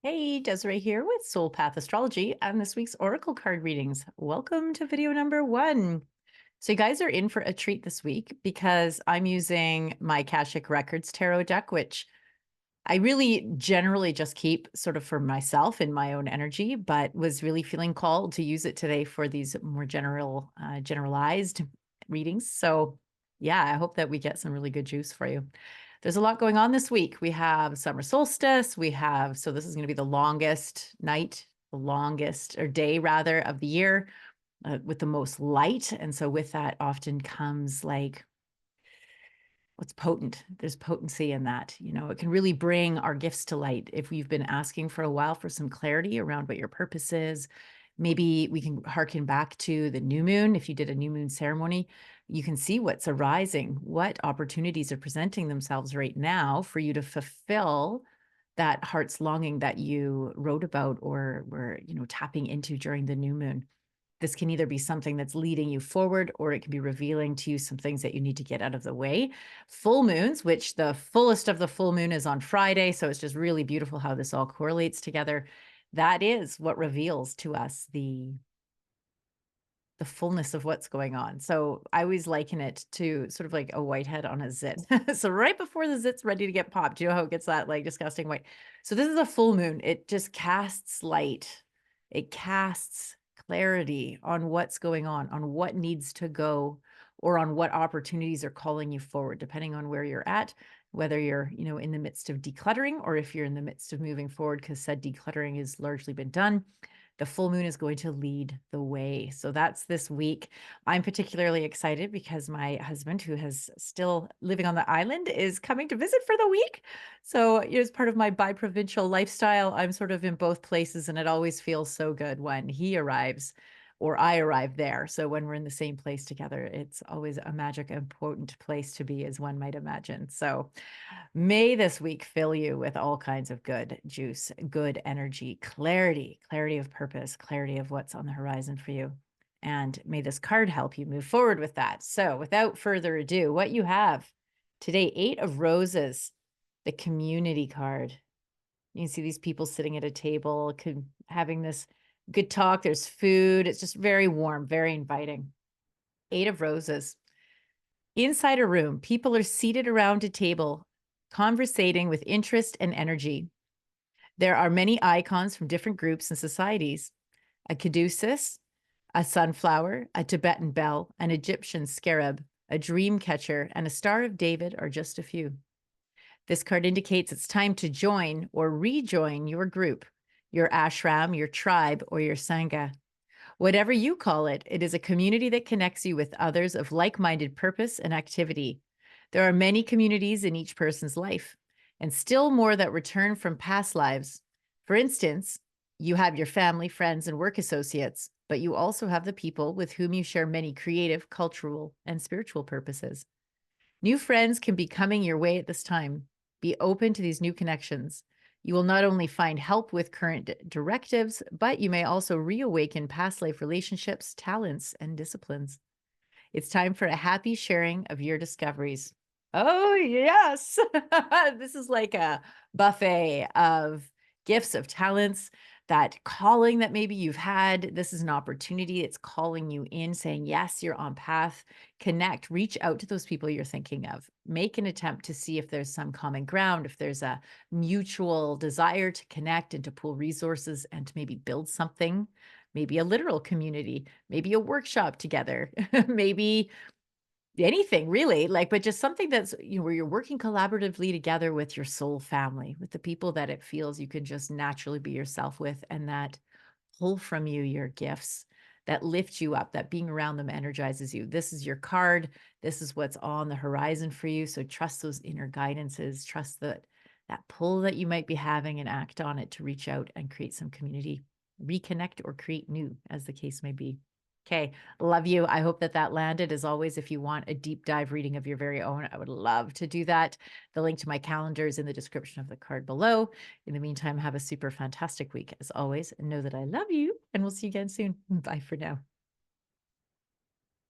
Hey, Desiree here with Soul Path Astrology and this week's Oracle card readings. Welcome to video number 1. So you guys are in for a treat this week because I'm using my Akashic Records Tarot deck, which I really generally just keep sort of for myself in my own energy, but was really feeling called to use it today for these more generalized readings. So yeah, I hope that we get some really good juice for you. There's a lot going on this week. We have summer solstice. So this is going to be the longest night, the longest or day rather of the year with the most light. And so with that often comes like what's potent. There's potency in that. It can really bring our gifts to light. If we've been asking for a while for some clarity around what your purpose is, maybe we can hearken back to the new moon. If you did a new moon ceremony, you can see what's arising, what opportunities are presenting themselves right now for you to fulfill that heart's longing that you wrote about or were, tapping into during the new moon. This can either be something that's leading you forward or it can be revealing to you some things that you need to get out of the way. Full moons, which the fullest of the full moon is on Friday. So it's just really beautiful how this all correlates together. That is what reveals to us the fullness of what's going on. So I always liken it to sort of like a whitehead on a zit. So right before the zit's ready to get popped, you know how it gets that like disgusting white. So this is a full moon. It just casts light. It casts clarity on what's going on what needs to go, or on what opportunities are calling you forward, depending on where you're at, whether you're, in the midst of decluttering or if you're in the midst of moving forward, because said decluttering has largely been done. The full moon is going to lead the way. So that's this week. I'm particularly excited because my husband, who is still living on the island, is coming to visit for the week. So as part of my bi-provincial lifestyle, I'm sort of in both places, and it always feels so good when he arrives or I arrive there. So when we're in the same place together, it's always a magic and potent place to be, as one might imagine. So may this week fill you with all kinds of good juice, good energy, clarity of purpose, clarity of what's on the horizon for you. And may this card help you move forward with that. So without further ado, what you have today, 8 of Roses, the community card. You can see these people sitting at a table, having this good talk. There's food. It's just very warm, very inviting. 8 of Roses. Inside a room, people are seated around a table, conversating with interest and energy. There are many icons from different groups and societies: a caduceus, a sunflower, a Tibetan bell, an Egyptian scarab, a dream catcher, and a Star of David are just a few. This card indicates it's time to join or rejoin your group, your ashram, your tribe, or your sangha. Whatever you call it, it is a community that connects you with others of like-minded purpose and activity. There are many communities in each person's life, and still more that return from past lives. For instance, you have your family, friends, and work associates, but you also have the people with whom you share many creative, cultural, and spiritual purposes. New friends can be coming your way at this time. Be open to these new connections. You will not only find help with current directives, but you may also reawaken past life relationships, talents, and disciplines. It's time for a happy sharing of your discoveries. Oh, yes. This is like a buffet of gifts, of talents, that calling that maybe you've had. This is an opportunity. It's calling you in, saying, yes, you're on path. Connect, reach out to those people you're thinking of. Make an attempt to see if there's some common ground, if there's a mutual desire to connect and to pool resources and to maybe build something, maybe a literal community, maybe a workshop together, maybe anything really, like, but just something that's, where you're working collaboratively together with your soul family, with the people that it feels you can just naturally be yourself with, and that pull from you your gifts, that lift you up, that being around them energizes you. This is your card. This is what's on the horizon for you. So trust those inner guidances, trust that pull that you might be having, and act on it to reach out and create some community, reconnect or create new, as the case may be. Okay, love you. I hope that landed. As always, if you want a deep dive reading of your very own, I would love to do that. The link to my calendar is in the description of the card below. In the meantime, have a super fantastic week. As always, know that I love you, and we'll see you again soon. Bye for now.